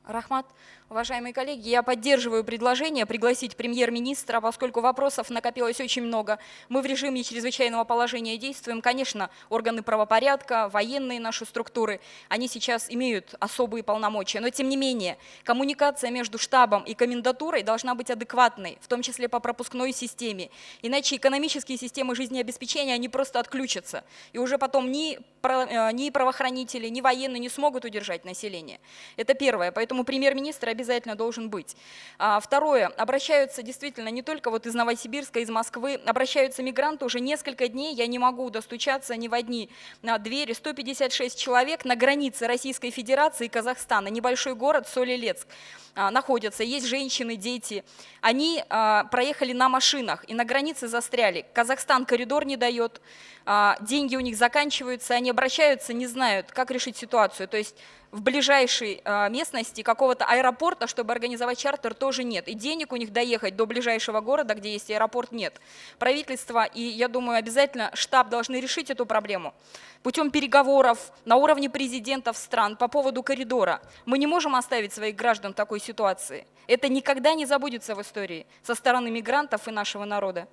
Рахмат, уважаемые коллеги, я поддерживаю предложение пригласить премьер-министра, поскольку вопросов накопилось очень много. Мы в режиме чрезвычайного положения действуем. Конечно, органы правопорядка, военные наши структуры, они сейчас имеют особые полномочия. Но тем не менее, коммуникация между штабом и комендатурой должна быть адекватной, в том числе по пропускной системе. Иначе экономические системы жизнеобеспечения, они просто отключатся. И уже потом ни правоохранители, ни военные не смогут удержать население. Это первое. Поэтому премьер-министр обязательно должен быть. Второе. Обращаются действительно не только вот из Новосибирска, из Москвы, обращаются мигранты уже несколько дней. Я не могу достучаться ни в одни двери. 156 человек на границе Российской Федерации и Казахстана. Небольшой город Соль-Илецк находятся. Есть женщины, дети. Они проехали на машинах и на границе застряли. Казахстан коридор не дает. Деньги у них заканчиваются, они обращаются, не знают, как решить ситуацию. То есть в ближайшей местности какого-то аэропорта, чтобы организовать чартер, тоже нет. И денег у них доехать до ближайшего города, где есть аэропорт, нет. Правительство и, я думаю, обязательно штаб должны решить эту проблему путем переговоров на уровне президентов стран по поводу коридора. Мы не можем оставить своих граждан в такой ситуации. Это никогда не забудется в истории со стороны мигрантов и нашего народа.